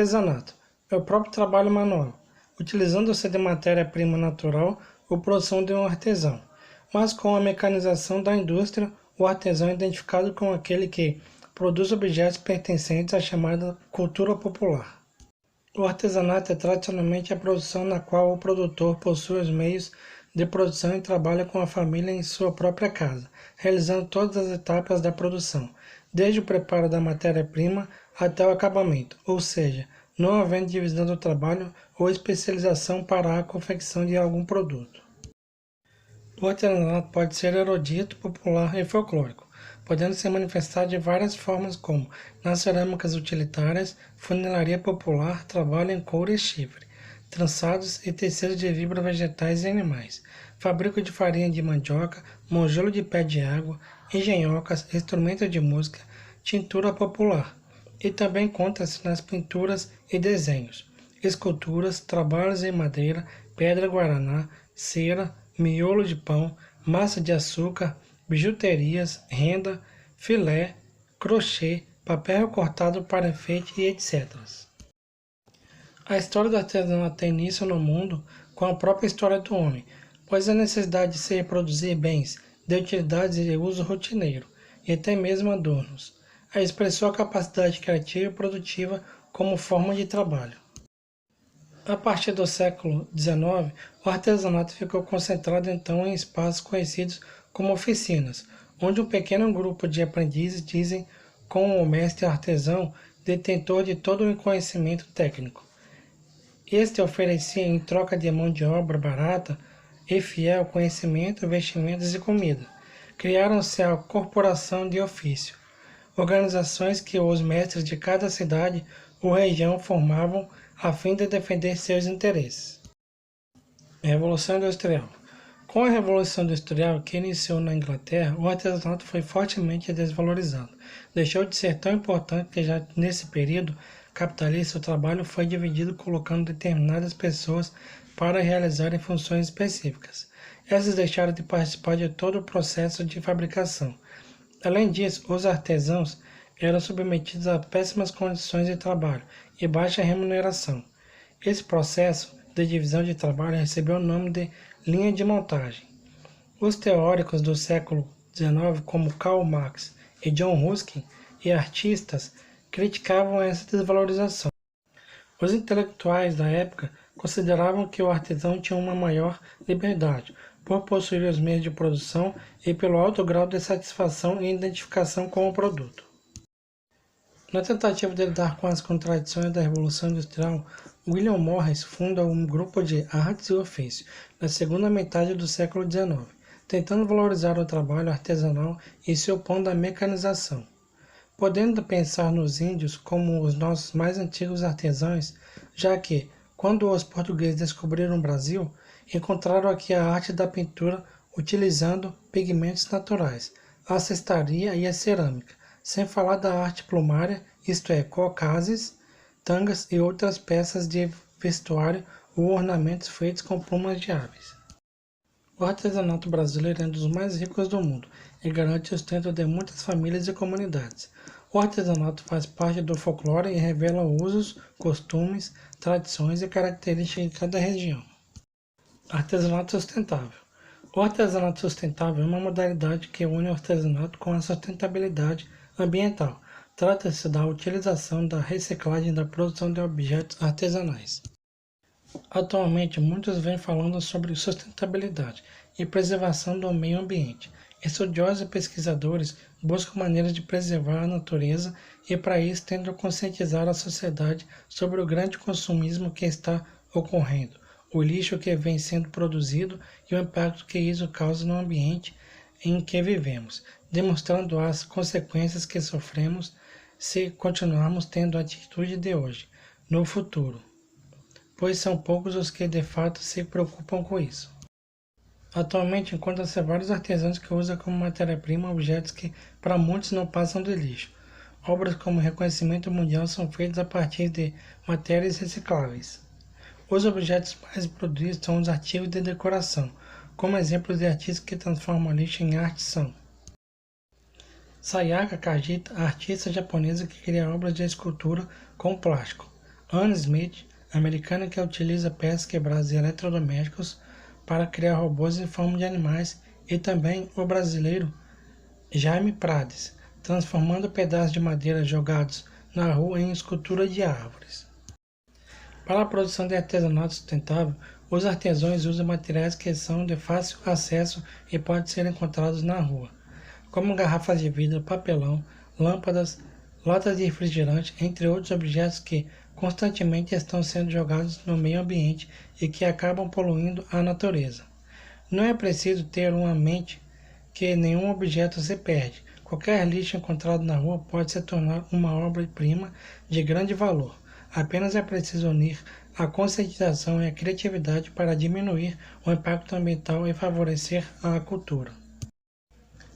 Artesanato é o próprio trabalho manual, utilizando-se de matéria-prima natural ou produção de um artesão. Mas com a mecanização da indústria, o artesão é identificado como aquele que produz objetos pertencentes à chamada cultura popular. O artesanato é tradicionalmente a produção na qual o produtor possui os meios de produção e trabalha com a família em sua própria casa, realizando todas as etapas da produção, desde o preparo da matéria-prima até o acabamento, ou seja, não havendo divisão do trabalho ou especialização para a confecção de algum produto. O artesanato pode ser erudito, popular e folclórico, podendo se manifestar de várias formas como nas cerâmicas utilitárias, funilaria popular, trabalho em couro e chifre, trançados e tecidos de fibras vegetais e animais, fabrico de farinha de mandioca, monjolo de pé de água, engenhocas, instrumentos de música, tintura popular, e também conta-se nas pinturas e desenhos, esculturas, trabalhos em madeira, pedra guaraná, cera, miolo de pão, massa de açúcar, bijuterias, renda, filé, crochê, papel cortado para enfeite e etc. A história do artesanato tem início no mundo com a própria história do homem, pois a necessidade de se reproduzir bens de utilidades e de uso rotineiro, e até mesmo adornos, expressou a capacidade criativa e produtiva como forma de trabalho. A partir do século XIX, o artesanato ficou concentrado então em espaços conhecidos como oficinas, onde um pequeno grupo de aprendizes dizem com o mestre artesão detentor de todo o conhecimento técnico. Este oferecia em troca de mão de obra barata e fiel conhecimento, vestimentas e comida. Criaram-se a corporação de ofício, organizações que os mestres de cada cidade ou região formavam a fim de defender seus interesses. Revolução Industrial. Com a Revolução Industrial, que iniciou na Inglaterra, o artesanato foi fortemente desvalorizado. Deixou de ser tão importante que já nesse período capitalista o trabalho foi dividido colocando determinadas pessoas para realizarem funções específicas. Essas deixaram de participar de todo o processo de fabricação. Além disso, os artesãos eram submetidos a péssimas condições de trabalho e baixa remuneração. Esse processo de divisão de trabalho recebeu o nome de linha de montagem. Os teóricos do século XIX, como Karl Marx e John Ruskin, e artistas, criticavam essa desvalorização. Os intelectuais da época consideravam que o artesão tinha uma maior liberdade, por possuir os meios de produção e pelo alto grau de satisfação e identificação com o produto. Na tentativa de lidar com as contradições da Revolução Industrial, William Morris funda um grupo de artes e ofício na segunda metade do século XIX, tentando valorizar o trabalho artesanal e se opondo à mecanização. Podendo pensar nos índios como os nossos mais antigos artesãos, já que, quando os portugueses descobriram o Brasil, encontraram aqui a arte da pintura utilizando pigmentos naturais, a cestaria e a cerâmica, sem falar da arte plumária, isto é, cocazes, tangas e outras peças de vestuário ou ornamentos feitos com plumas de aves. O artesanato brasileiro é um dos mais ricos do mundo e garante o sustento de muitas famílias e comunidades. O artesanato faz parte do folclore e revela usos, costumes, tradições e características de cada região. Artesanato sustentável. O artesanato sustentável é uma modalidade que une o artesanato com a sustentabilidade ambiental. Trata-se da utilização da reciclagem e da produção de objetos artesanais. Atualmente, muitos vêm falando sobre sustentabilidade e preservação do meio ambiente. Estudiosos e pesquisadores buscam maneiras de preservar a natureza e, para isso, tentam conscientizar a sociedade sobre o grande consumismo que está ocorrendo, o lixo que vem sendo produzido e o impacto que isso causa no ambiente em que vivemos, demonstrando as consequências que sofremos se continuarmos tendo a atitude de hoje, no futuro, pois são poucos os que de fato se preocupam com isso. Atualmente encontram-se vários artesãos que usam como matéria-prima objetos que para muitos não passam de lixo. Obras como reconhecimento mundial são feitas a partir de matérias recicláveis. Os objetos mais produzidos são os artigos de decoração. Como exemplos de artistas que transformam lixo em arte são Sayaka Kajita, artista japonesa que cria obras de escultura com plástico. Anne Smith, americana que utiliza peças quebradas de eletrodomésticos para criar robôs em forma de animais, e também o brasileiro Jaime Prades, transformando pedaços de madeira jogados na rua em escultura de árvores. Para a produção de artesanato sustentável, os artesãos usam materiais que são de fácil acesso e podem ser encontrados na rua, como garrafas de vidro, papelão, lâmpadas, latas de refrigerante, entre outros objetos que constantemente estão sendo jogados no meio ambiente e que acabam poluindo a natureza. Não é preciso ter uma mente que nenhum objeto se perde. Qualquer lixo encontrado na rua pode se tornar uma obra-prima de grande valor. Apenas é preciso unir a conscientização e a criatividade para diminuir o impacto ambiental e favorecer a cultura.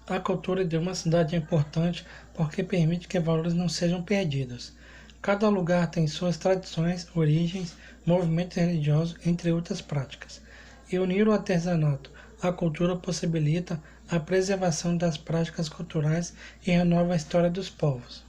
A cultura de uma cidade é importante porque permite que valores não sejam perdidos. Cada lugar tem suas tradições, origens, movimentos religiosos, entre outras práticas. E unir o artesanato à cultura possibilita a preservação das práticas culturais e renova a história dos povos.